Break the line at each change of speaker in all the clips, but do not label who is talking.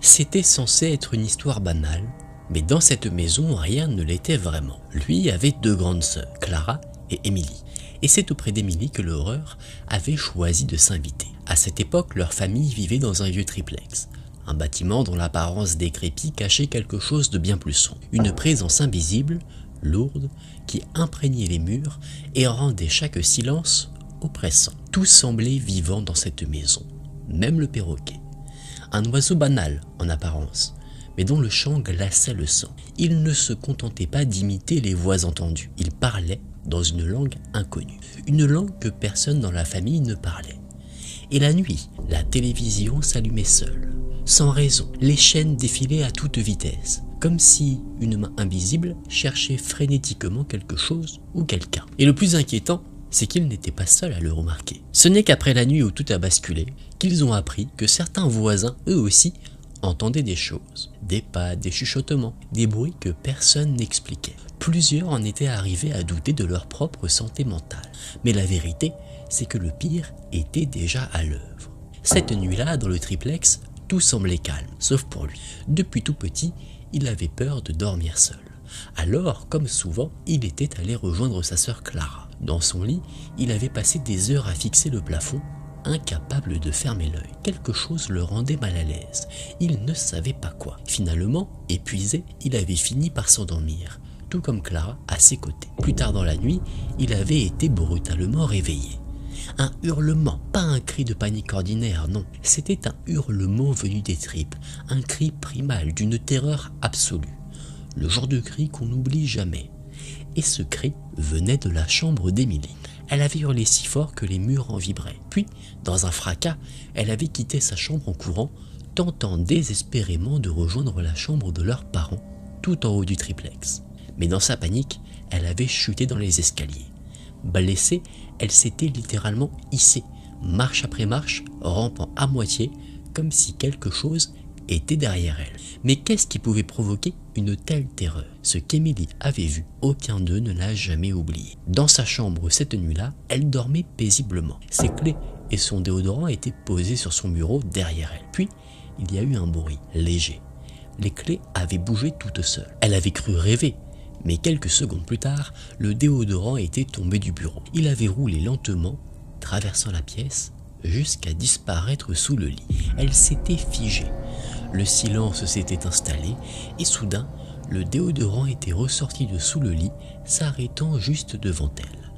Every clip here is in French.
C'était censé être une histoire banale, mais dans cette maison, rien ne l'était vraiment. Lui avait deux grandes sœurs, Clara et Emily, et c'est auprès d'Emily que l'horreur avait choisi de s'inviter. À cette époque, leur famille vivait dans un vieux triplex, un bâtiment dont l'apparence décrépite cachait quelque chose de bien plus sombre. Une présence invisible, lourde, qui imprégnait les murs et rendait chaque silence oppressant. Tout semblait vivant dans cette maison, même le perroquet. Un oiseau banal en apparence, mais dont le chant glaçait le sang. Il ne se contentait pas d'imiter les voix entendues, il parlait dans une langue inconnue, une langue que personne dans la famille ne parlait. Et la nuit, la télévision s'allumait seule, sans raison, les chaînes défilaient à toute vitesse, comme si une main invisible cherchait frénétiquement quelque chose ou quelqu'un. Et le plus inquiétant, c'est qu'ils n'étaient pas seuls à le remarquer. Ce n'est qu'après la nuit où tout a basculé, qu'ils ont appris que certains voisins, eux aussi, entendaient des choses. Des pas, des chuchotements, des bruits que personne n'expliquait. Plusieurs en étaient arrivés à douter de leur propre santé mentale. Mais la vérité, c'est que le pire était déjà à l'œuvre. Cette nuit-là, dans le triplex, tout semblait calme, sauf pour lui. Depuis tout petit, il avait peur de dormir seul. Alors, comme souvent, il était allé rejoindre sa sœur Clara. Dans son lit, il avait passé des heures à fixer le plafond, incapable de fermer l'œil. Quelque chose le rendait mal à l'aise. Il ne savait pas quoi. Finalement, épuisé, il avait fini par s'endormir, tout comme Clara à ses côtés. Plus tard dans la nuit, il avait été brutalement réveillé. Un hurlement, pas un cri de panique ordinaire, non. C'était un hurlement venu des tripes, un cri primal d'une terreur absolue. Le genre de cri qu'on n'oublie jamais. Et ce cri venait de la chambre d'Emily. Elle avait hurlé si fort que les murs en vibraient. Puis, dans un fracas, elle avait quitté sa chambre en courant, tentant désespérément de rejoindre la chambre de leurs parents, tout en haut du triplex. Mais dans sa panique, elle avait chuté dans les escaliers. Blessée, elle s'était littéralement hissée, marche après marche, rampant à moitié, comme si quelque chose était derrière elle. Mais qu'est-ce qui pouvait provoquer une telle terreur? Ce qu'Emily avait vu, aucun d'eux ne l'a jamais oublié. Dans sa chambre cette nuit-là, elle dormait paisiblement. Ses clés et son déodorant étaient posés sur son bureau derrière elle. Puis, il y a eu un bruit léger. Les clés avaient bougé toutes seules. Elle avait cru rêver, mais quelques secondes plus tard, le déodorant était tombé du bureau. Il avait roulé lentement, traversant la pièce, jusqu'à disparaître sous le lit. Elle s'était figée. Le silence s'était installé et soudain, le déodorant était ressorti de sous le lit, s'arrêtant juste devant elle.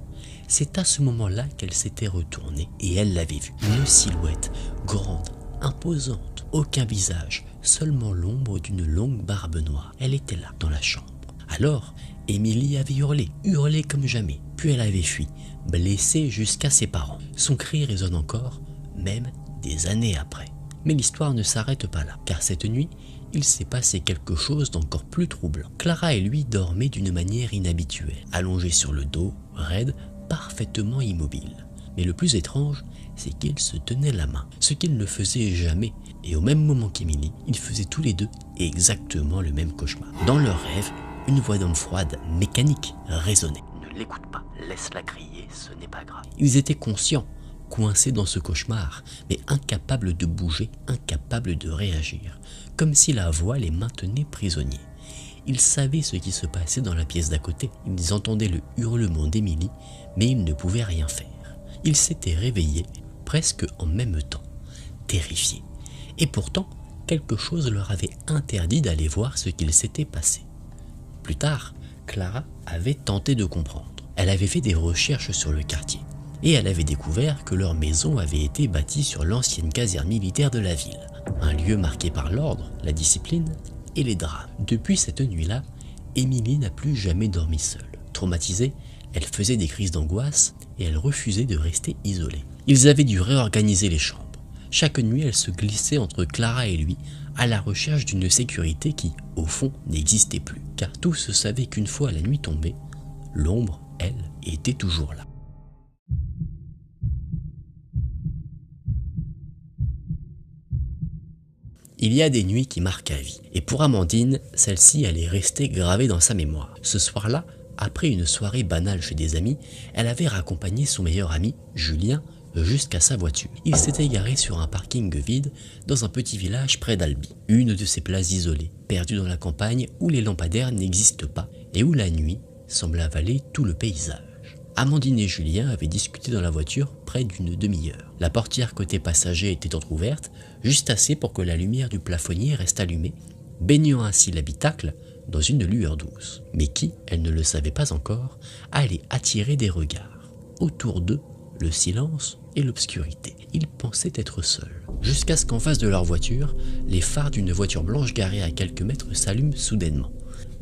C'est à ce moment-là qu'elle s'était retournée et elle l'avait vu. Une silhouette grande, imposante, aucun visage, seulement l'ombre d'une longue barbe noire. Elle était là, dans la chambre. Alors, Emily avait hurlé comme jamais, puis elle avait fui, blessée jusqu'à ses parents. Son cri résonne encore, même des années après. Mais l'histoire ne s'arrête pas là, car cette nuit, il s'est passé quelque chose d'encore plus troublant. Clara et lui dormaient d'une manière inhabituelle, allongés sur le dos, raides, parfaitement immobiles. Mais le plus étrange, c'est qu'ils se tenaient la main, ce qu'ils ne faisaient jamais, et au même moment qu'Emily, ils faisaient tous les deux exactement le même cauchemar. Dans leur rêve, une voix d'homme froide, mécanique, résonnait. Ne l'écoute pas, laisse-la crier, ce n'est pas grave. Ils étaient conscients, coincés dans ce cauchemar, mais incapables de bouger, incapables de réagir, comme si la voix les maintenait prisonniers. Ils savaient ce qui se passait dans la pièce d'à côté. Ils entendaient le hurlement d'Emily, mais ils ne pouvaient rien faire. Ils s'étaient réveillés presque en même temps, terrifiés. Et pourtant, quelque chose leur avait interdit d'aller voir ce qu'il s'était passé. Plus tard, Clara avait tenté de comprendre. Elle avait fait des recherches sur le quartier et elle avait découvert que leur maison avait été bâtie sur l'ancienne caserne militaire de la ville, un lieu marqué par l'ordre, la discipline et les drames. Depuis cette nuit-là, Emily n'a plus jamais dormi seule. Traumatisée, elle faisait des crises d'angoisse et elle refusait de rester isolée. Ils avaient dû réorganiser les chambres. Chaque nuit, elle se glissait entre Clara et lui, à la recherche d'une sécurité qui, au fond, n'existait plus. Car tous savaient qu'une fois la nuit tombée, l'ombre, elle, était toujours là. Il y a des nuits qui marquent à vie. Et pour Amandine, celle-ci, elle est restée gravée dans sa mémoire. Ce soir-là, après une soirée banale chez des amis, elle avait raccompagné son meilleur ami, Julien, jusqu'à sa voiture. Il s'était garé sur un parking vide dans un petit village près d'Albi, une de ces places isolées, perdues dans la campagne où les lampadaires n'existent pas et où la nuit semble avaler tout le paysage. Amandine et Julien avaient discuté dans la voiture près d'une demi-heure. La portière côté passager était entrouverte, juste assez pour que la lumière du plafonnier reste allumée, baignant ainsi l'habitacle dans une lueur douce. Mais qui, elle ne le savait pas encore, allait attirer des regards. Autour d'eux, le silence et l'obscurité. Ils pensaient être seuls. Jusqu'à ce qu'en face de leur voiture, les phares d'une voiture blanche garée à quelques mètres s'allument soudainement.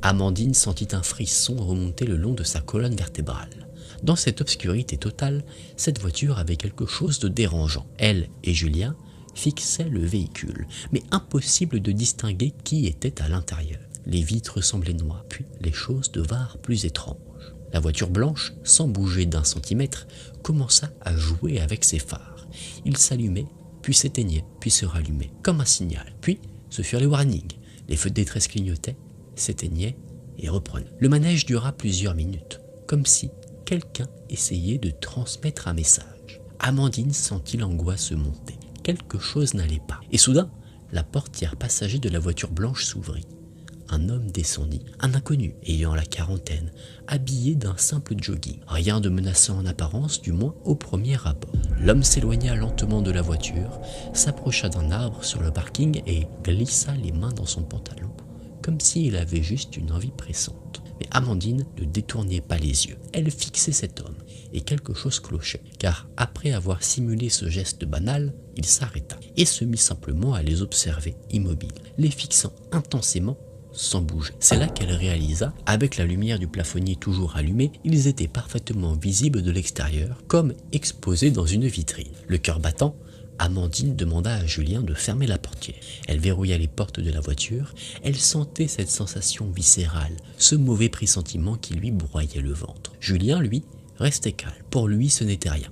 Amandine sentit un frisson remonter le long de sa colonne vertébrale. Dans cette obscurité totale, cette voiture avait quelque chose de dérangeant. Elle et Julien fixaient le véhicule, mais impossible de distinguer qui était à l'intérieur. Les vitres semblaient noires, puis les choses devinrent plus étranges. La voiture blanche, sans bouger d'un centimètre, commença à jouer avec ses phares. Ils s'allumaient, puis s'éteignaient, puis se rallumaient, comme un signal. Puis, ce furent les warnings. Les feux de détresse clignotaient, s'éteignaient et reprenaient. Le manège dura plusieurs minutes, comme si quelqu'un essayait de transmettre un message. Amandine sentit l'angoisse monter. Quelque chose n'allait pas. Et soudain, la portière passager de la voiture blanche s'ouvrit. Un homme descendit, un inconnu, ayant la quarantaine, habillé d'un simple jogging. Rien de menaçant en apparence, du moins au premier abord. L'homme s'éloigna lentement de la voiture, s'approcha d'un arbre sur le parking et glissa les mains dans son pantalon, comme s'il avait juste une envie pressante. Mais Amandine ne détournait pas les yeux. Elle fixait cet homme, et quelque chose clochait, car après avoir simulé ce geste banal, il s'arrêta, et se mit simplement à les observer, immobile, les fixant intensément, sans bouger. C'est là qu'elle réalisa, avec la lumière du plafonnier toujours allumée, ils étaient parfaitement visibles de l'extérieur, comme exposés dans une vitrine. Le cœur battant, Amandine demanda à Julien de fermer la portière. Elle verrouilla les portes de la voiture, elle sentait cette sensation viscérale, ce mauvais pressentiment qui lui broyait le ventre. Julien, lui, restait calme. Pour lui, ce n'était rien.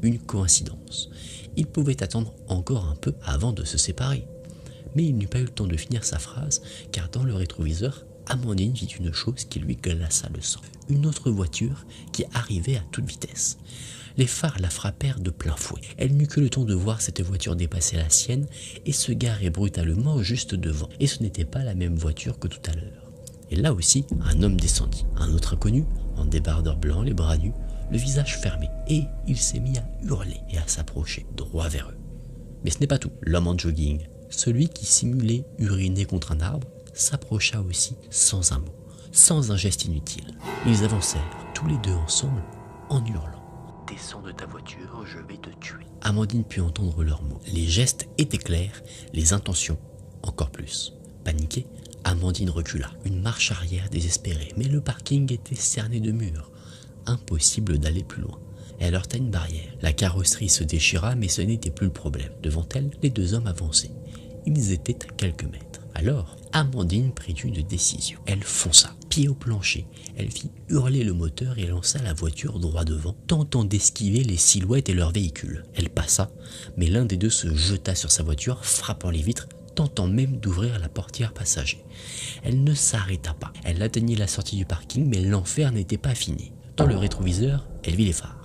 Une coïncidence. Il pouvait attendre encore un peu avant de se séparer. Mais il n'eut pas eu le temps de finir sa phrase, car dans le rétroviseur, Amandine vit une chose qui lui glaça le sang. Une autre voiture qui arrivait à toute vitesse. Les phares la frappèrent de plein fouet. Elle n'eut que le temps de voir cette voiture dépasser la sienne et se garer brutalement juste devant. Et ce n'était pas la même voiture que tout à l'heure. Et là aussi, un homme descendit. Un autre inconnu, en débardeur blanc, les bras nus, le visage fermé. Et il s'est mis à hurler et à s'approcher droit vers eux. Mais ce n'est pas tout. L'homme en jogging, celui qui simulait uriner contre un arbre, s'approcha aussi sans un mot, sans un geste inutile. Ils avancèrent, tous les deux ensemble, en hurlant. « Descends de ta voiture, je vais te tuer. » Amandine put entendre leurs mots. Les gestes étaient clairs, les intentions encore plus. Paniquée, Amandine recula. Une marche arrière désespérée, mais le parking était cerné de murs. Impossible d'aller plus loin. Elle heurta une barrière. La carrosserie se déchira, mais ce n'était plus le problème. Devant elle, les deux hommes avançaient. Ils étaient à quelques mètres. Alors, Amandine prit une décision. Elle fonça, pied au plancher. Elle fit hurler le moteur et lança la voiture droit devant, tentant d'esquiver les silhouettes et leurs véhicules. Elle passa, mais l'un des deux se jeta sur sa voiture, frappant les vitres, tentant même d'ouvrir la portière passager. Elle ne s'arrêta pas. Elle atteignit la sortie du parking, mais l'enfer n'était pas fini. Dans le rétroviseur, elle vit les phares.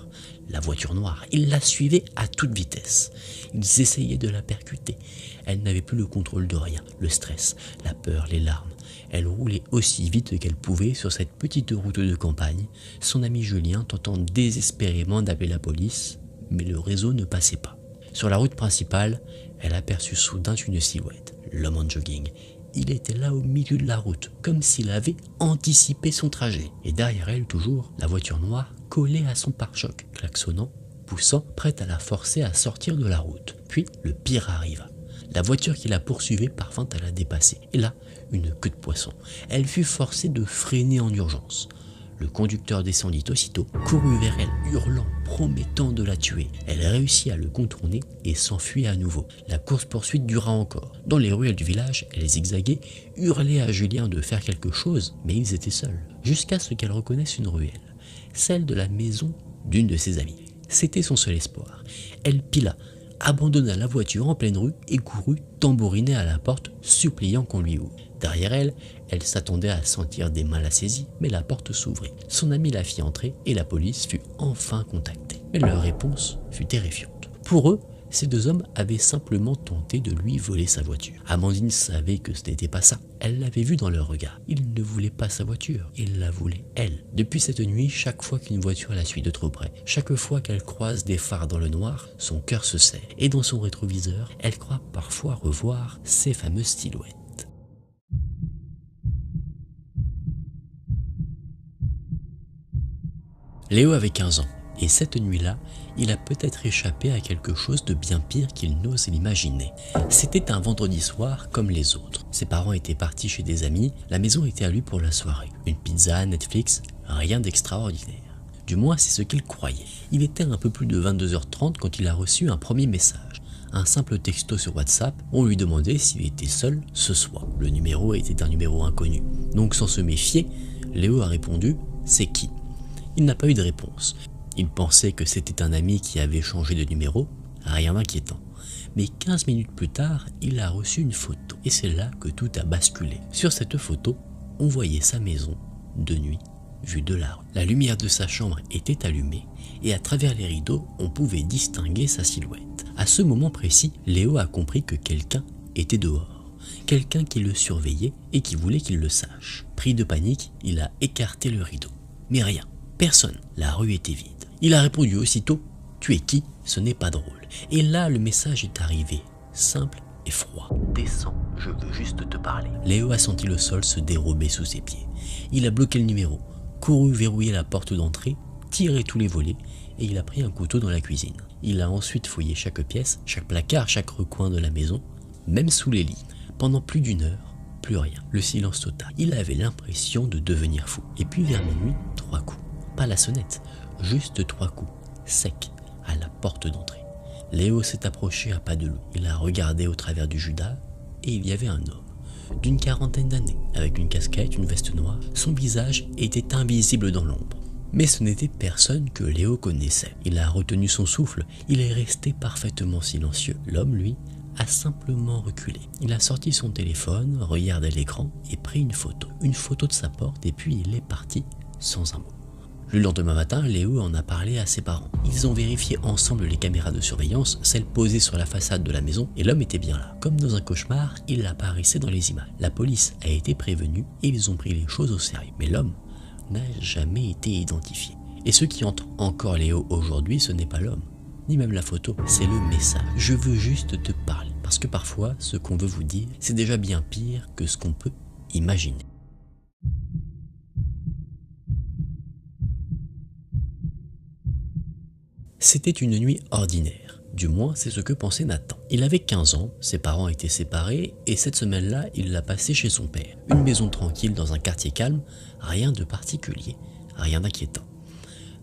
La voiture noire, ils la suivaient à toute vitesse. Ils essayaient de la percuter. Elle n'avait plus le contrôle de rien. Le stress, la peur, les larmes. Elle roulait aussi vite qu'elle pouvait sur cette petite route de campagne, son ami Julien tentant désespérément d'appeler la police, mais le réseau ne passait pas. Sur la route principale, elle aperçut soudain une silhouette, l'homme en jogging. Il était là au milieu de la route, comme s'il avait anticipé son trajet. Et derrière elle, toujours, la voiture noire collée à son pare-choc, klaxonnant, poussant, prête à la forcer à sortir de la route. Puis, le pire arriva. La voiture qui la poursuivait parvint à la dépasser. Et là, une queue de poisson. Elle fut forcée de freiner en urgence. Le conducteur descendit aussitôt, courut vers elle, hurlant, promettant de la tuer. Elle réussit à le contourner et s'enfuit à nouveau. La course-poursuite dura encore. Dans les ruelles du village, elle zigzaguait, hurlait à Julien de faire quelque chose, mais ils étaient seuls. Jusqu'à ce qu'elle reconnaisse une ruelle, celle de la maison d'une de ses amies. C'était son seul espoir. Elle pila, abandonna la voiture en pleine rue et courut tambouriner à la porte, suppliant qu'on lui ouvre. Derrière elle, elle s'attendait à sentir des mains la saisir, mais la porte s'ouvrit. Son ami la fit entrer et la police fut enfin contactée. Mais leur réponse fut terrifiante. Pour eux, ces deux hommes avaient simplement tenté de lui voler sa voiture. Amandine savait que ce n'était pas ça. Elle l'avait vu dans leur regard. Ils ne voulaient pas sa voiture, ils la voulaient elle. Depuis cette nuit, chaque fois qu'une voiture la suit de trop près, chaque fois qu'elle croise des phares dans le noir, son cœur se serre. Et dans son rétroviseur, elle croit parfois revoir ces fameuses silhouettes. Léo avait 15 ans. Et cette nuit-là, il a peut-être échappé à quelque chose de bien pire qu'il n'ose l'imaginer. C'était un vendredi soir comme les autres. Ses parents étaient partis chez des amis, la maison était à lui pour la soirée. Une pizza, Netflix, rien d'extraordinaire. Du moins, c'est ce qu'il croyait. Il était un peu plus de 22h30 quand il a reçu un premier message. Un simple texto sur WhatsApp, on lui demandait s'il était seul ce soir. Le numéro était un numéro inconnu. Donc sans se méfier, Léo a répondu « C'est qui ?» Il n'a pas eu de réponse. Il pensait que c'était un ami qui avait changé de numéro, rien d'inquiétant. Mais 15 minutes plus tard, il a reçu une photo. Et c'est là que tout a basculé. Sur cette photo, on voyait sa maison, de nuit, vue de la rue. La lumière de sa chambre était allumée, et à travers les rideaux, on pouvait distinguer sa silhouette. À ce moment précis, Léo a compris que quelqu'un était dehors. Quelqu'un qui le surveillait et qui voulait qu'il le sache. Pris de panique, il a écarté le rideau. Mais rien, personne, la rue était vide. Il a répondu aussitôt « Tu es qui ? Ce n'est pas drôle ». Et là, le message est arrivé, simple et froid. « Descends, je veux juste te parler ». Léo a senti le sol se dérober sous ses pieds. Il a bloqué le numéro, couru verrouiller la porte d'entrée, tiré tous les volets et il a pris un couteau dans la cuisine. Il a ensuite fouillé chaque pièce, chaque placard, chaque recoin de la maison, même sous les lits. Pendant plus d'une heure, plus rien, le silence total. Il avait l'impression de devenir fou. Et puis vers minuit, 3 coups. Pas la sonnette, juste 3 coups, secs, à la porte d'entrée. Léo s'est approché à pas de loup. Il a regardé au travers du Judas et il y avait un homme, d'une quarantaine d'années, avec une casquette, une veste noire. Son visage était invisible dans l'ombre. Mais ce n'était personne que Léo connaissait. Il a retenu son souffle, il est resté parfaitement silencieux. L'homme, lui, a simplement reculé. Il a sorti son téléphone, regardé l'écran et pris une photo de sa porte et puis il est parti sans un mot. Le lendemain matin, Léo en a parlé à ses parents. Ils ont vérifié ensemble les caméras de surveillance, celles posées sur la façade de la maison, et l'homme était bien là. Comme dans un cauchemar, il apparaissait dans les images. La police a été prévenue et ils ont pris les choses au sérieux. Mais l'homme n'a jamais été identifié. Et ce qui hante encore Léo aujourd'hui, ce n'est pas l'homme, ni même la photo, c'est le message. Je veux juste te parler. Parce que parfois, ce qu'on veut vous dire, c'est déjà bien pire que ce qu'on peut imaginer. C'était une nuit ordinaire, du moins c'est ce que pensait Nathan. Il avait 15 ans, ses parents étaient séparés et cette semaine-là, il l'a passée chez son père. Une maison tranquille dans un quartier calme, rien de particulier, rien d'inquiétant.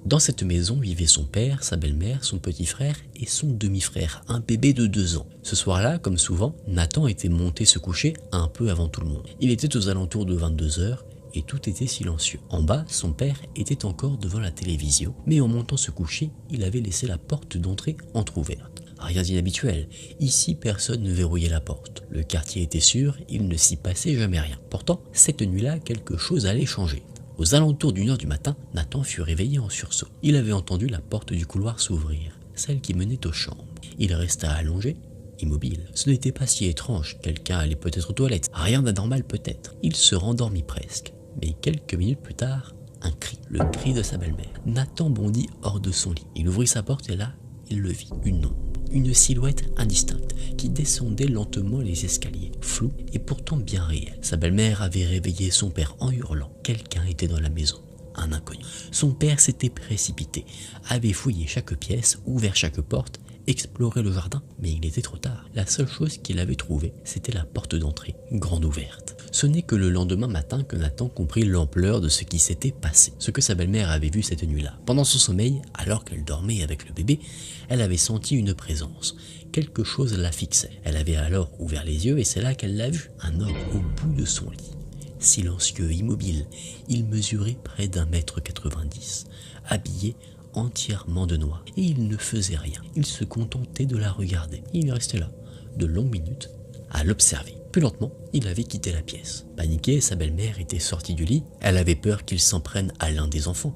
Dans cette maison vivaient son père, sa belle-mère, son petit frère et son demi-frère, un bébé de 2 ans. Ce soir-là, comme souvent, Nathan était monté se coucher un peu avant tout le monde. Il était aux alentours de 22h et tout était silencieux. En bas, son père était encore devant la télévision, mais en montant se coucher, il avait laissé la porte d'entrée entr'ouverte. Rien d'inhabituel, ici personne ne verrouillait la porte. Le quartier était sûr, il ne s'y passait jamais rien. Pourtant, cette nuit-là, quelque chose allait changer. Aux alentours d'1h du matin, Nathan fut réveillé en sursaut. Il avait entendu la porte du couloir s'ouvrir, celle qui menait aux chambres. Il resta allongé, immobile. Ce n'était pas si étrange, quelqu'un allait peut-être aux toilettes, rien d'anormal peut-être. Il se rendormit presque. Mais quelques minutes plus tard, un cri, le cri de sa belle-mère. Nathan bondit hors de son lit. Il ouvrit sa porte et là, il le vit. Une ombre, une silhouette indistincte qui descendait lentement les escaliers, floue et pourtant bien réelle. Sa belle-mère avait réveillé son père en hurlant. Quelqu'un était dans la maison, un inconnu. Son père s'était précipité, avait fouillé chaque pièce, ouvert chaque porte, exploré le jardin, mais il était trop tard. La seule chose qu'il avait trouvée, c'était la porte d'entrée, grande ouverte. Ce n'est que le lendemain matin que Nathan comprit l'ampleur de ce qui s'était passé, ce que sa belle-mère avait vu cette nuit-là. Pendant son sommeil, alors qu'elle dormait avec le bébé, elle avait senti une présence. Quelque chose la fixait. Elle avait alors ouvert les yeux et c'est là qu'elle l'a vu. Un homme au bout de son lit. Silencieux, immobile, il mesurait près d'1,90 m, habillé entièrement de noir. Et il ne faisait rien. Il se contentait de la regarder. Il restait là, de longues minutes, à l'observer. Plus lentement, il avait quitté la pièce. Paniquée, sa belle-mère était sortie du lit. Elle avait peur qu'il s'en prenne à l'un des enfants.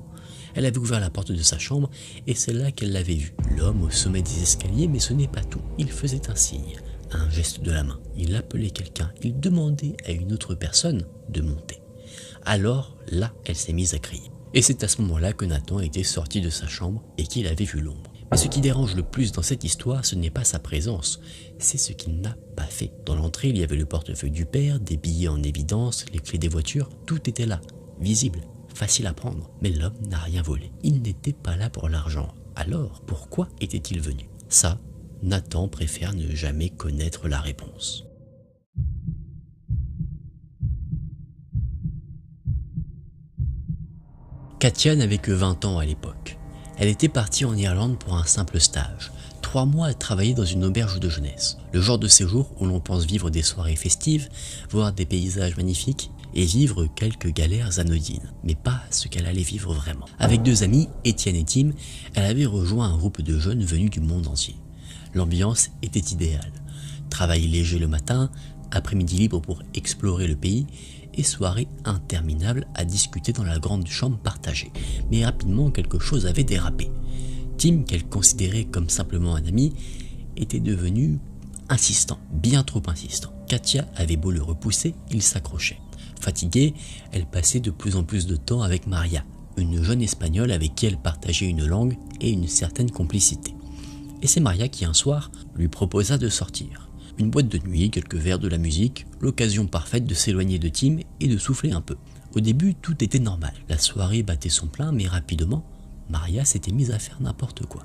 Elle avait ouvert la porte de sa chambre et c'est là qu'elle l'avait vu. L'homme au sommet des escaliers, mais ce n'est pas tout. Il faisait un signe, un geste de la main. Il appelait quelqu'un, il demandait à une autre personne de monter. Alors là, elle s'est mise à crier. Et c'est à ce moment-là que Nathan était sorti de sa chambre et qu'il avait vu l'ombre. Mais ce qui dérange le plus dans cette histoire, ce n'est pas sa présence, c'est ce qu'il n'a pas fait. Dans l'entrée, il y avait le portefeuille du père, des billets en évidence, les clés des voitures, tout était là, visible, facile à prendre. Mais l'homme n'a rien volé. Il n'était pas là pour l'argent. Alors, pourquoi était-il venu? Ça, Nathan préfère ne jamais connaître la réponse. Katia n'avait que 20 ans à l'époque. Elle était partie en Irlande pour un simple stage. 3 mois à travailler dans une auberge de jeunesse. Le genre de séjour où l'on pense vivre des soirées festives, voir des paysages magnifiques et vivre quelques galères anodines. Mais pas ce qu'elle allait vivre vraiment. Avec 2 amis, Étienne et Tim, elle avait rejoint un groupe de jeunes venus du monde entier. L'ambiance était idéale. Travail léger le matin, après-midi libre pour explorer le pays et soirée interminable à discuter dans la grande chambre partagée. Mais rapidement, quelque chose avait dérapé. Tim, qu'elle considérait comme simplement un ami, était devenu insistant, bien trop insistant. Katia avait beau le repousser, il s'accrochait. Fatiguée, elle passait de plus en plus de temps avec Maria, une jeune espagnole avec qui elle partageait une langue et une certaine complicité. Et c'est Maria qui un soir lui proposa de sortir. Une boîte de nuit, quelques verres, de la musique, l'occasion parfaite de s'éloigner de Tim et de souffler un peu. Au début, tout était normal. La soirée battait son plein, mais rapidement, Maria s'était mise à faire n'importe quoi.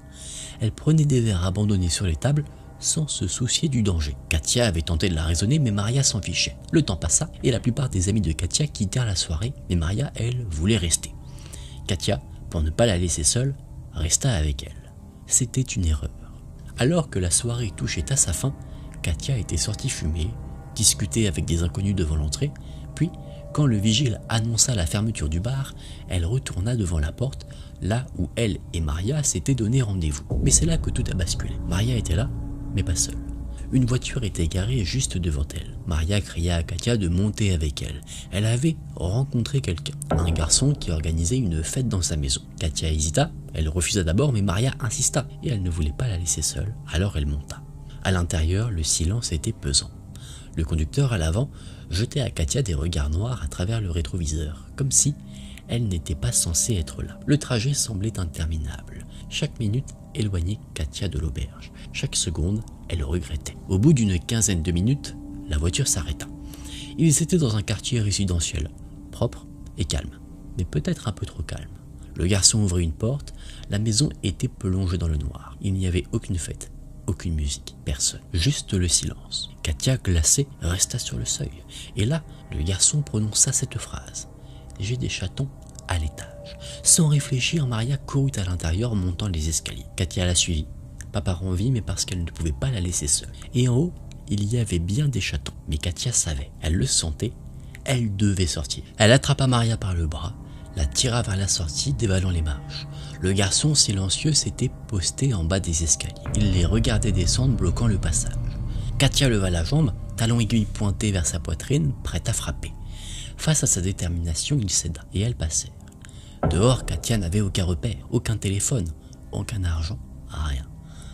Elle prenait des verres abandonnés sur les tables sans se soucier du danger. Katia avait tenté de la raisonner, mais Maria s'en fichait. Le temps passa et la plupart des amis de Katia quittèrent la soirée, mais Maria, elle, voulait rester. Katia, pour ne pas la laisser seule, resta avec elle. C'était une erreur. Alors que la soirée touchait à sa fin, Katia était sortie fumer, discuter avec des inconnus devant l'entrée, puis, quand le vigile annonça la fermeture du bar, elle retourna devant la porte, là où elle et Maria s'étaient donné rendez-vous. Mais c'est là que tout a basculé. Maria était là, mais pas seule. Une voiture était garée juste devant elle. Maria cria à Katia de monter avec elle. Elle avait rencontré quelqu'un, un garçon qui organisait une fête dans sa maison. Katia hésita, elle refusa d'abord, mais Maria insista, et elle ne voulait pas la laisser seule, alors elle monta. À l'intérieur, le silence était pesant. Le conducteur à l'avant jetait à Katia des regards noirs à travers le rétroviseur, comme si elle n'était pas censée être là. Le trajet semblait interminable. Chaque minute éloignait Katia de l'auberge. Chaque seconde, elle regrettait. Au bout d'une quinzaine de minutes, la voiture s'arrêta. Ils étaient dans un quartier résidentiel, propre et calme, mais peut-être un peu trop calme. Le garçon ouvrit une porte, la maison était plongée dans le noir. Il n'y avait aucune fête. Aucune musique, personne, juste le silence. Katia, glacée, resta sur le seuil. Et là, le garçon prononça cette phrase. « J'ai des chatons à l'étage. » Sans réfléchir, Maria courut à l'intérieur, montant les escaliers. Katia la suivit, pas par envie, mais parce qu'elle ne pouvait pas la laisser seule. Et en haut, il y avait bien des chatons. Mais Katia savait, elle le sentait, elle devait sortir. Elle attrapa Maria par le bras, la tira vers la sortie, dévalant les marches. Le garçon silencieux s'était posté en bas des escaliers. Il les regardait descendre, bloquant le passage. Katia leva la jambe, talon aiguille pointé vers sa poitrine, prête à frapper. Face à sa détermination, il céda, et elles passèrent. Dehors, Katia n'avait aucun repère, aucun téléphone, aucun argent, rien.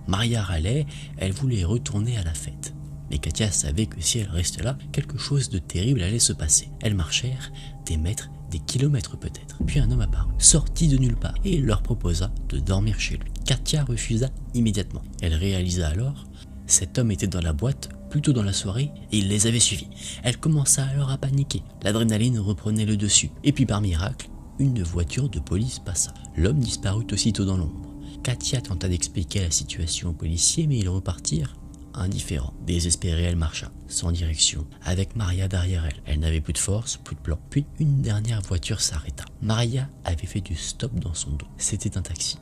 Maria râlait, elle voulait retourner à la fête. Mais Katia savait que si elle restait là, quelque chose de terrible allait se passer. Elles marchèrent des mètres, des kilomètres peut-être. Puis un homme apparut, sorti de nulle part, et il leur proposa de dormir chez lui. Katia refusa immédiatement. Elle réalisa alors, cet homme était dans la boîte, plus tôt dans la soirée, et il les avait suivis. Elle commença alors à paniquer. L'adrénaline reprenait le dessus. Et puis par miracle, une voiture de police passa. L'homme disparut aussitôt dans l'ombre. Katia tenta d'expliquer la situation aux policiers, mais ils repartirent indifférents. Désespérée, elle marcha, sans direction, avec Maria derrière elle. Elle n'avait plus de force, plus de plan. Puis une dernière voiture s'arrêta. Maria avait fait du stop dans son dos. C'était un taxi.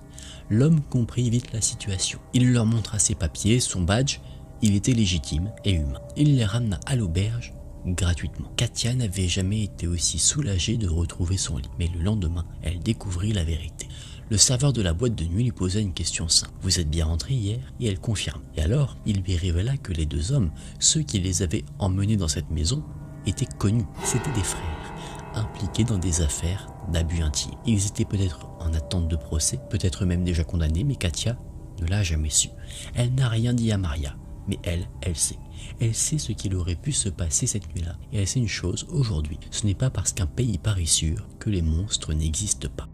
L'homme comprit vite la situation. Il leur montra ses papiers, son badge. Il était légitime et humain. Il les ramena à l'auberge gratuitement. Katia n'avait jamais été aussi soulagée de retrouver son lit. Mais le lendemain, elle découvrit la vérité. Le serveur de la boîte de nuit lui posa une question simple. « Vous êtes bien rentré hier ?» Et elle confirme. Et alors, il lui révéla que les 2 hommes, ceux qui les avaient emmenés dans cette maison, étaient connus. C'étaient des frères. impliqués dans des affaires d'abus intimes. Ils étaient peut-être en attente de procès, peut-être même déjà condamnés, mais Katia ne l'a jamais su. Elle n'a rien dit à Maria, mais elle sait. Elle sait ce qu'il aurait pu se passer cette nuit-là. Et elle sait une chose, aujourd'hui, ce n'est pas parce qu'un pays paraît sûr que les monstres n'existent pas.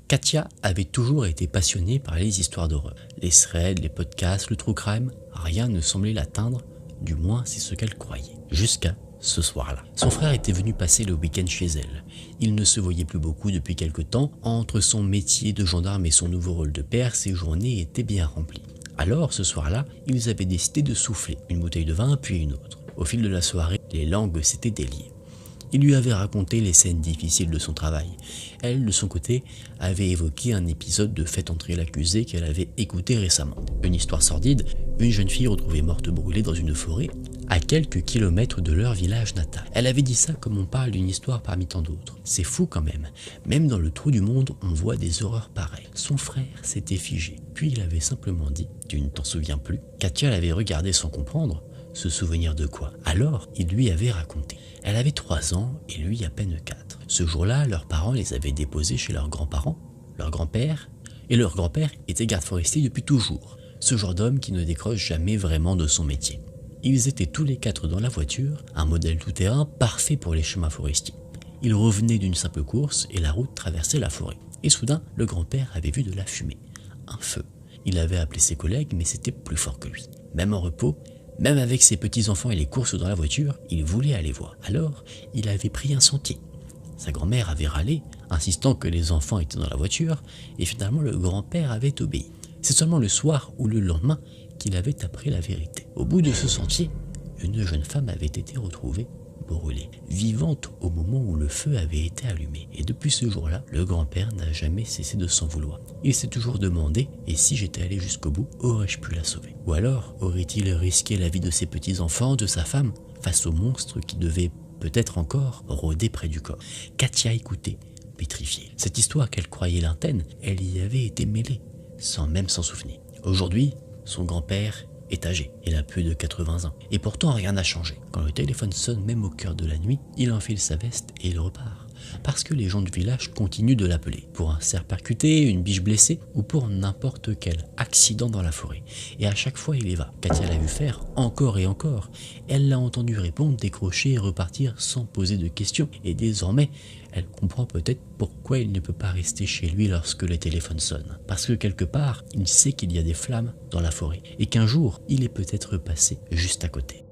Katia avait toujours été passionnée par les histoires d'horreur. Les threads, les podcasts, le true crime, rien ne semblait l'atteindre, du moins c'est ce qu'elle croyait. Jusqu'à ce soir-là. Son frère était venu passer le week-end chez elle. Il ne se voyait plus beaucoup depuis quelque temps. Entre son métier de gendarme et son nouveau rôle de père, ses journées étaient bien remplies. Alors, ce soir-là, ils avaient décidé de souffler une bouteille de vin puis une autre. Au fil de la soirée, les langues s'étaient déliées. Il lui avait raconté les scènes difficiles de son travail. Elle, de son côté, avait évoqué un épisode de Faites entrer l'accusé qu'elle avait écouté récemment. Une histoire sordide, une jeune fille retrouvée morte brûlée dans une forêt à quelques kilomètres de leur village natal. Elle avait dit ça comme on parle d'une histoire parmi tant d'autres. C'est fou quand même. Même dans le trou du monde, on voit des horreurs pareilles. Son frère s'était figé. Puis il avait simplement dit « Tu ne t'en souviens plus ?» Katia l'avait regardé sans comprendre. Se souvenir de quoi? Alors, il lui avait raconté. Elle avait 3 ans et lui à peine 4. Ce jour-là, leurs parents les avaient déposés chez leurs grands-parents, leur grand-père, et leur grand-père était garde forestier depuis toujours. Ce genre d'homme qui ne décroche jamais vraiment de son métier. Ils étaient tous les 4 dans la voiture, un modèle tout-terrain parfait pour les chemins forestiers. Ils revenaient d'une simple course et la route traversait la forêt. Et soudain, le grand-père avait vu de la fumée, un feu. Il avait appelé ses collègues, mais c'était plus fort que lui. Même en repos, même avec ses petits-enfants et les courses dans la voiture, il voulait aller voir. Alors, il avait pris un sentier. Sa grand-mère avait râlé, insistant que les enfants étaient dans la voiture, et finalement le grand-père avait obéi. C'est seulement le soir ou le lendemain qu'il avait appris la vérité. Au bout de ce sentier, une jeune femme avait été retrouvée brûlée, vivante au moment où le feu avait été allumé. Et depuis ce jour-là, le grand-père n'a jamais cessé de s'en vouloir. Il s'est toujours demandé, et si j'étais allé jusqu'au bout, aurais-je pu la sauver? Ou alors, aurait-il risqué la vie de ses petits-enfants, de sa femme, face au monstre qui devait peut-être encore rôder près du corps? Katia écoutait, pétrifiée. Cette histoire qu'elle croyait lointaine, elle y avait été mêlée, sans même s'en souvenir. Aujourd'hui, son grand-père est âgé, il a plus de 80 ans. Et pourtant rien n'a changé. Quand le téléphone sonne même au cœur de la nuit, il enfile sa veste et il repart. Parce que les gens du village continuent de l'appeler. Pour un cerf percuté, une biche blessée ou pour n'importe quel accident dans la forêt. Et à chaque fois il y va. Katia l'a vu faire encore et encore. Elle l'a entendu répondre, décrocher et repartir sans poser de questions. Et désormais, elle comprend peut-être pourquoi il ne peut pas rester chez lui lorsque le téléphone sonne. Parce que quelque part, il sait qu'il y a des flammes dans la forêt. Et qu'un jour, il est peut-être passé juste à côté.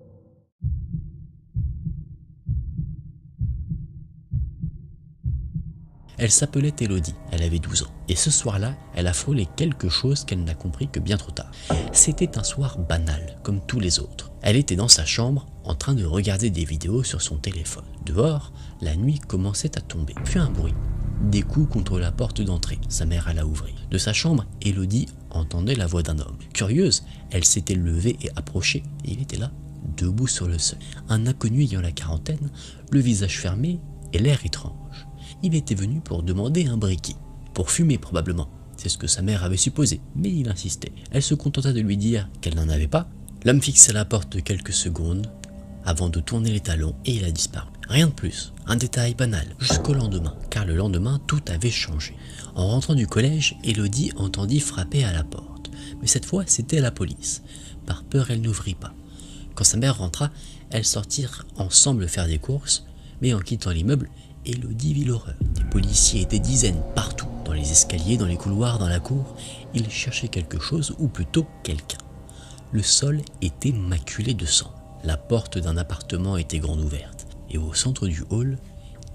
Elle s'appelait Élodie, elle avait 12 ans. Et ce soir-là, elle a frôlé quelque chose qu'elle n'a compris que bien trop tard. C'était un soir banal, comme tous les autres. Elle était dans sa chambre, en train de regarder des vidéos sur son téléphone. Dehors, la nuit commençait à tomber. Puis un bruit. Des coups contre la porte d'entrée. Sa mère alla ouvrir. De sa chambre, Élodie entendait la voix d'un homme. Curieuse, elle s'était levée et approchée, et il était là, debout sur le seuil. Un inconnu ayant la quarantaine, le visage fermé et l'air étrange. Il était venu pour demander un briquet. Pour fumer probablement. C'est ce que sa mère avait supposé, mais il insistait. Elle se contenta de lui dire qu'elle n'en avait pas. L'homme fixa la porte quelques secondes avant de tourner les talons et il a disparu. Rien de plus, un détail banal, jusqu'au lendemain, car le lendemain tout avait changé. En rentrant du collège, Élodie entendit frapper à la porte. Mais cette fois, c'était la police. Par peur, elle n'ouvrit pas. Quand sa mère rentra, elles sortirent ensemble faire des courses, mais en quittant l'immeuble, Élodie vit l'horreur. Des policiers et des dizaines partout, dans les escaliers, dans les couloirs, dans la cour. Ils cherchaient quelque chose, ou plutôt quelqu'un. Le sol était maculé de sang. La porte d'un appartement était grande ouverte. Et au centre du hall,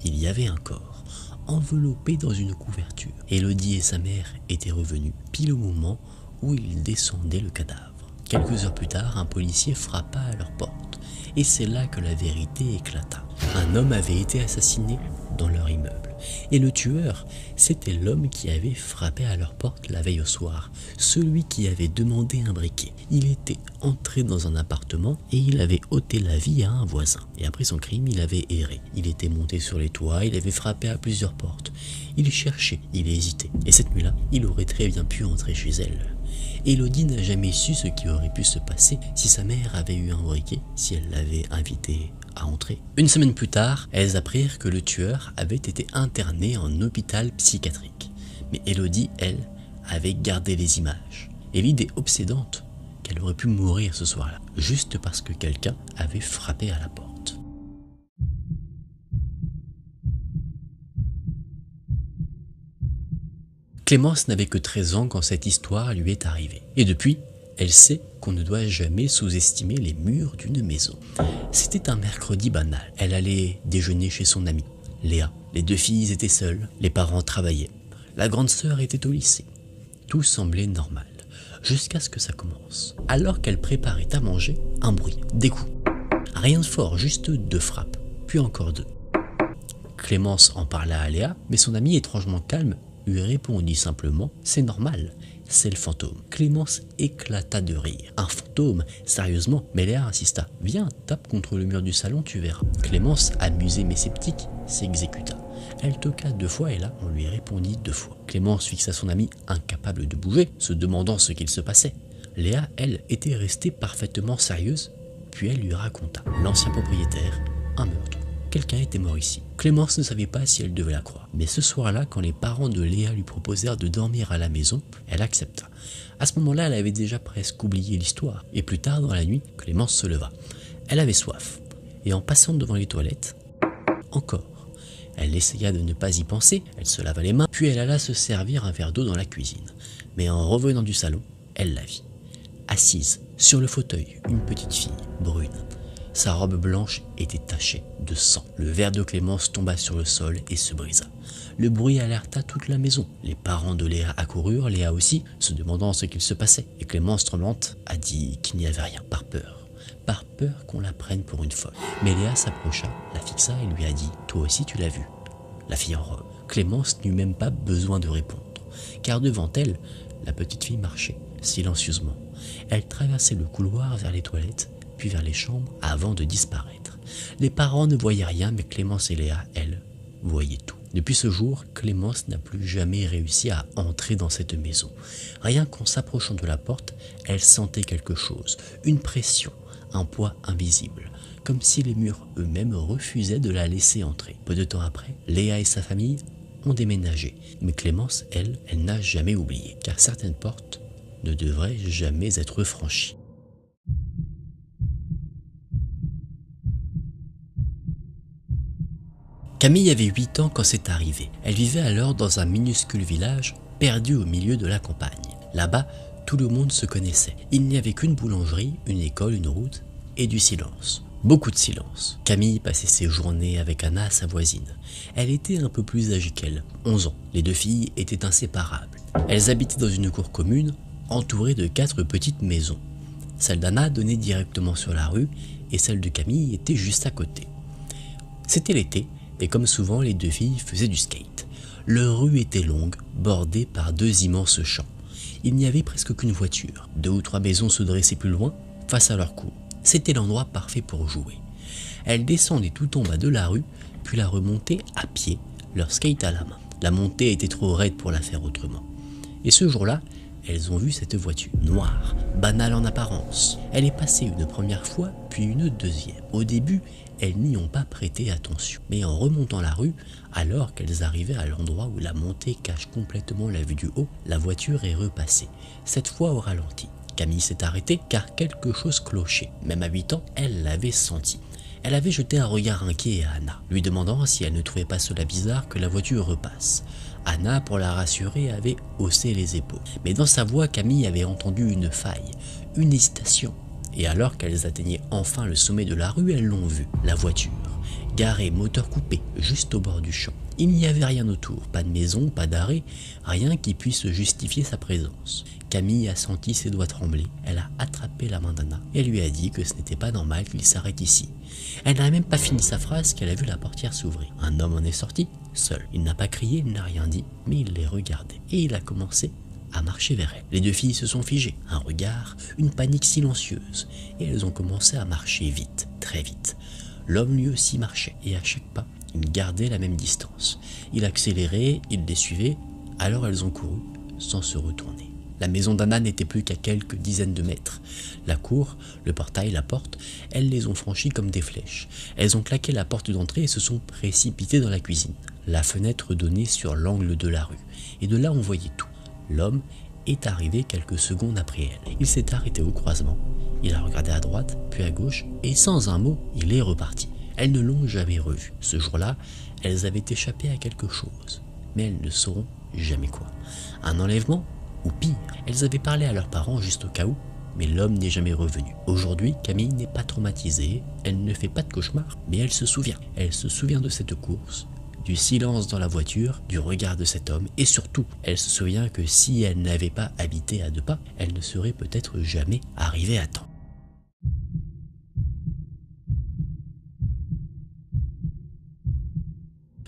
il y avait un corps, enveloppé dans une couverture. Élodie et sa mère étaient revenus, pile au moment où ils descendaient le cadavre. Quelques heures plus tard, un policier frappa à leur porte. Et c'est là que la vérité éclata. Un homme avait été assassiné dans leur immeuble. Et le tueur, c'était l'homme qui avait frappé à leur porte la veille au soir. Celui qui avait demandé un briquet. Il était entré dans un appartement et il avait ôté la vie à un voisin. Et après son crime, il avait erré. Il était monté sur les toits, il avait frappé à plusieurs portes. Il cherchait, il hésitait. Et cette nuit-là, il aurait très bien pu entrer chez elle. Élodie n'a jamais su ce qui aurait pu se passer si sa mère avait eu un briquet, si elle l'avait invité à entrer. Une semaine plus tard, elles apprirent que le tueur avait été interné en hôpital psychiatrique. Mais Élodie, elle, avait gardé les images. Et l'idée obsédante qu'elle aurait pu mourir ce soir-là, juste parce que quelqu'un avait frappé à la porte. Clémence n'avait que 13 ans quand cette histoire lui est arrivée. Et depuis, elle sait qu'on ne doit jamais sous-estimer les murs d'une maison. C'était un mercredi banal. Elle allait déjeuner chez son amie, Léa. Les deux filles étaient seules, les parents travaillaient. La grande sœur était au lycée. Tout semblait normal, jusqu'à ce que ça commence. Alors qu'elle préparait à manger, un bruit, des coups. Rien de fort, juste 2 frappes, puis encore 2. Clémence en parla à Léa, mais son amie étrangement calme lui répondit simplement « C'est normal, c'est le fantôme ». Clémence éclata de rire. « Un fantôme? Sérieusement ?» Mais Léa insista. « Viens, tape contre le mur du salon, tu verras. » Clémence, amusée mais sceptique, s'exécuta. Elle toqua 2 fois et là, on lui répondit 2 fois. Clémence fixa son amie, incapable de bouger, se demandant ce qu'il se passait. Léa, elle, était restée parfaitement sérieuse, puis elle lui raconta. L'ancien propriétaire, un meurtre. Quelqu'un était mort ici. Clémence ne savait pas si elle devait la croire. Mais ce soir-là, quand les parents de Léa lui proposèrent de dormir à la maison, elle accepta. À ce moment-là, elle avait déjà presque oublié l'histoire. Et plus tard dans la nuit, Clémence se leva. Elle avait soif. Et en passant devant les toilettes, encore. Elle essaya de ne pas y penser, elle se lava les mains, puis elle alla se servir un verre d'eau dans la cuisine. Mais en revenant du salon, elle la vit. Assise sur le fauteuil, une petite fille, brune. Sa robe blanche était tachée de sang. Le verre de Clémence tomba sur le sol et se brisa. Le bruit alerta toute la maison. Les parents de Léa accoururent, Léa aussi, se demandant ce qu'il se passait. Et Clémence, tremblante, a dit qu'il n'y avait rien, par peur. Par peur qu'on la prenne pour une folle. Mais Léa s'approcha, la fixa et lui a dit « Toi aussi tu l'as vue ?» La fille en robe. Clémence n'eut même pas besoin de répondre. Car devant elle, la petite fille marchait, silencieusement. Elle traversait le couloir vers les toilettes, puis vers les chambres avant de disparaître. Les parents ne voyaient rien, mais Clémence et Léa, elles, voyaient tout. Depuis ce jour, Clémence n'a plus jamais réussi à entrer dans cette maison. Rien qu'en s'approchant de la porte, elle sentait quelque chose, une pression, un poids invisible, comme si les murs eux-mêmes refusaient de la laisser entrer. Peu de temps après, Léa et sa famille ont déménagé, mais Clémence, elle n'a jamais oublié, car certaines portes ne devraient jamais être franchies. Camille avait 8 ans quand c'est arrivé. Elle vivait alors dans un minuscule village perdu au milieu de la campagne. Là-bas, tout le monde se connaissait. Il n'y avait qu'une boulangerie, une école, une route et du silence. Beaucoup de silence. Camille passait ses journées avec Anna, sa voisine. Elle était un peu plus âgée qu'elle, 11 ans. Les 2 filles étaient inséparables. Elles habitaient dans une cour commune, entourée de 4 petites maisons. Celle d'Anna donnait directement sur la rue et celle de Camille était juste à côté. C'était l'été. Et comme souvent, les 2 filles faisaient du skate. Leur rue était longue, bordée par 2 immenses champs. Il n'y avait presque qu'une voiture. 2 ou 3 maisons se dressaient plus loin, face à leur cour. C'était l'endroit parfait pour jouer. Elles descendaient tout en bas de la rue, puis la remontaient à pied, leur skate à la main. La montée était trop raide pour la faire autrement. Et ce jour-là, elles ont vu cette voiture, noire, banale en apparence. Elle est passée une première fois, puis une deuxième. Au début, elles n'y ont pas prêté attention. Mais en remontant la rue, alors qu'elles arrivaient à l'endroit où la montée cache complètement la vue du haut, la voiture est repassée, cette fois au ralenti. Camille s'est arrêtée car quelque chose clochait. Même à 8 ans, elle l'avait senti. Elle avait jeté un regard inquiet à Anna, lui demandant si elle ne trouvait pas cela bizarre que la voiture repasse. Anna, pour la rassurer, avait haussé les épaules. Mais dans sa voix, Camille avait entendu une faille, une hésitation. Et alors qu'elles atteignaient enfin le sommet de la rue, elles l'ont vue, la voiture, garée, moteur coupé, juste au bord du champ. Il n'y avait rien autour, pas de maison, pas d'arrêt, rien qui puisse justifier sa présence. Camille a senti ses doigts trembler, elle a attrapé la main d'Anna et lui a dit que ce n'était pas normal qu'il s'arrête ici. Elle n'a même pas fini sa phrase qu'elle a vu la portière s'ouvrir. Un homme en est sorti, seul. Il n'a pas crié, il n'a rien dit, mais il les regardait. Et il a commencé à marcher vers elle. Les 2 filles se sont figées, un regard, une panique silencieuse, et elles ont commencé à marcher vite, très vite. L'homme lui aussi marchait, et à chaque pas, il gardait la même distance. Il accélérait, il les suivait, alors elles ont couru, sans se retourner. La maison d'Anna n'était plus qu'à quelques dizaines de mètres. La cour, le portail, la porte, elles les ont franchis comme des flèches. Elles ont claqué la porte d'entrée et se sont précipitées dans la cuisine. La fenêtre donnait sur l'angle de la rue, et de là on voyait tout. L'homme est arrivé quelques secondes après elle. Il s'est arrêté au croisement, il a regardé à droite, puis à gauche, et sans un mot, il est reparti. Elles ne l'ont jamais revu. Ce jour-là, elles avaient échappé à quelque chose, mais elles ne sauront jamais quoi. Un enlèvement ? Ou pire, elles avaient parlé à leurs parents juste au cas où, mais l'homme n'est jamais revenu. Aujourd'hui, Camille n'est pas traumatisée, elle ne fait pas de cauchemar, mais elle se souvient. Elle se souvient de cette course, du silence dans la voiture, du regard de cet homme, et surtout, elle se souvient que si elle n'avait pas habité à 2 pas, elle ne serait peut-être jamais arrivée à temps.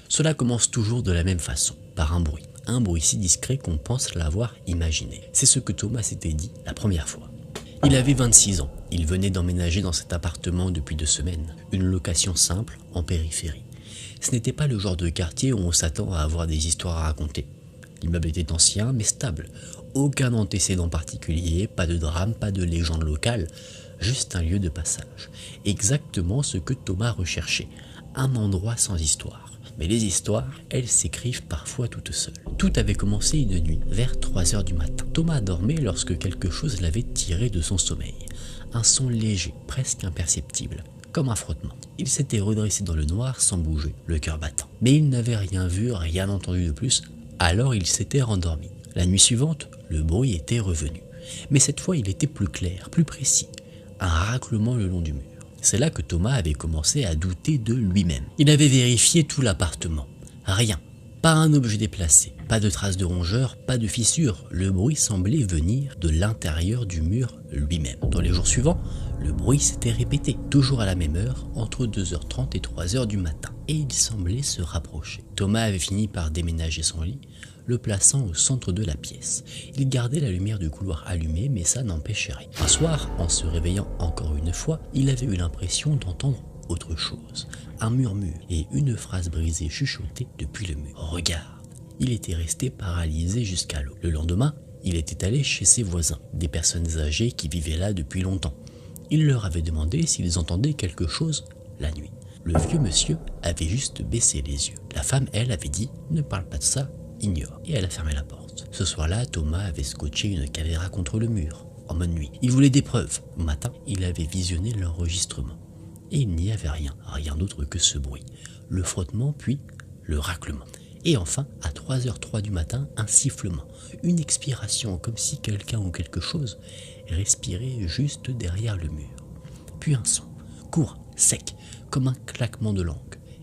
Cela commence toujours de la même façon, par un bruit si discret qu'on pense l'avoir imaginé. C'est ce que Thomas s'était dit la première fois. Il avait 26 ans, il venait d'emménager dans cet appartement depuis 2 semaines, une location simple en périphérie. Ce n'était pas le genre de quartier où on s'attend à avoir des histoires à raconter. L'immeuble était ancien mais stable, aucun antécédent particulier, pas de drame, pas de légende locale, juste un lieu de passage. Exactement ce que Thomas recherchait, un endroit sans histoire. Mais les histoires, elles s'écrivent parfois toutes seules. Tout avait commencé une nuit, vers 3 h du matin. Thomas dormait lorsque quelque chose l'avait tiré de son sommeil. Un son léger, presque imperceptible, comme un frottement. Il s'était redressé dans le noir sans bouger, le cœur battant. Mais il n'avait rien vu, rien entendu de plus, alors il s'était rendormi. La nuit suivante, le bruit était revenu. Mais cette fois, il était plus clair, plus précis. Un raclement le long du mur. C'est là que Thomas avait commencé à douter de lui-même. Il avait vérifié tout l'appartement. Rien. Pas un objet déplacé. Pas de traces de rongeurs, pas de fissures. Le bruit semblait venir de l'intérieur du mur lui-même. Dans les jours suivants, le bruit s'était répété. Toujours à la même heure, entre 2 h 30 et 3 h du matin. Et il semblait se rapprocher. Thomas avait fini par déménager son lit, le plaçant au centre de la pièce. Il gardait la lumière du couloir allumée, mais ça n'empêchait rien. Un soir, en se réveillant encore une fois, il avait eu l'impression d'entendre autre chose. Un murmure et une phrase brisée chuchotée depuis le mur. « Regarde !» Il était resté paralysé jusqu'à l'eau. Le lendemain, il était allé chez ses voisins, des personnes âgées qui vivaient là depuis longtemps. Il leur avait demandé s'ils entendaient quelque chose la nuit. Le vieux monsieur avait juste baissé les yeux. La femme, elle, avait dit « Ne parle pas de ça ». Ignore, et elle a fermé la porte. Ce soir-là, Thomas avait scotché une caméra contre le mur, en mode nuit. Il voulait des preuves. Au matin, il avait visionné l'enregistrement. Et il n'y avait rien d'autre que ce bruit. Le frottement, puis le raclement. Et enfin, à 3 h 03 du matin, un sifflement. Une expiration, comme si quelqu'un ou quelque chose respirait juste derrière le mur. Puis un son, court, sec, comme un claquement de langue.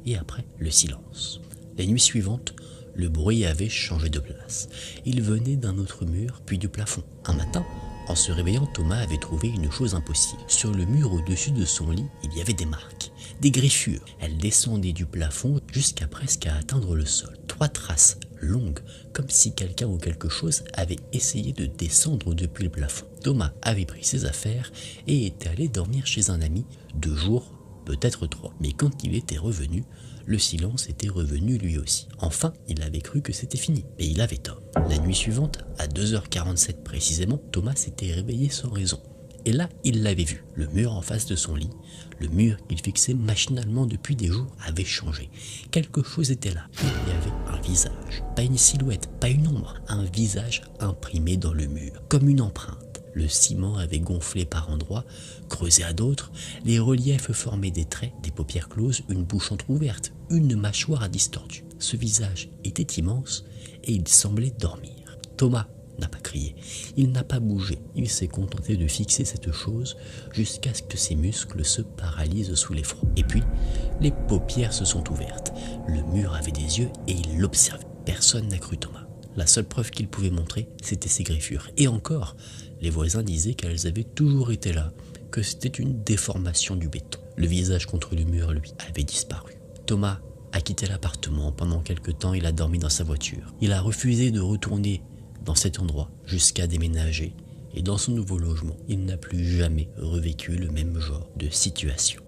Et après, le silence. Les nuits suivantes, le bruit avait changé de place. Il venait d'un autre mur, puis du plafond. Un matin, en se réveillant, Thomas avait trouvé une chose impossible. Sur le mur au-dessus de son lit, il y avait des marques, des griffures. Elles descendaient du plafond jusqu'à presque à atteindre le sol. 3 traces longues, comme si quelqu'un ou quelque chose avait essayé de descendre depuis le plafond. Thomas avait pris ses affaires et était allé dormir chez un ami, 2 jours, peut-être 3. Mais quand il était revenu, le silence était revenu lui aussi. Enfin, il avait cru que c'était fini, mais il avait tort. La nuit suivante, à 2 h 47 précisément, Thomas s'était réveillé sans raison. Et là, il l'avait vu. Le mur en face de son lit, le mur qu'il fixait machinalement depuis des jours, avait changé. Quelque chose était là. Il y avait un visage. Pas une silhouette, pas une ombre. Un visage imprimé dans le mur, comme une empreinte. Le ciment avait gonflé par endroits, creusé à d'autres, les reliefs formaient des traits, des paupières closes, une bouche entrouverte, une mâchoire distordue. Ce visage était immense et il semblait dormir. Thomas n'a pas crié, il n'a pas bougé, il s'est contenté de fixer cette chose jusqu'à ce que ses muscles se paralysent sous l'effroi. Et puis, les paupières se sont ouvertes, le mur avait des yeux et il l'observait. Personne n'a cru Thomas. La seule preuve qu'il pouvait montrer, c'était ses griffures. Et encore, les voisins disaient qu'elles avaient toujours été là, que c'était une déformation du béton. Le visage contre le mur, lui, avait disparu. Thomas a quitté l'appartement. Pendant quelque temps, il a dormi dans sa voiture. Il a refusé de retourner dans cet endroit jusqu'à déménager. Et dans son nouveau logement, il n'a plus jamais revécu le même genre de situation.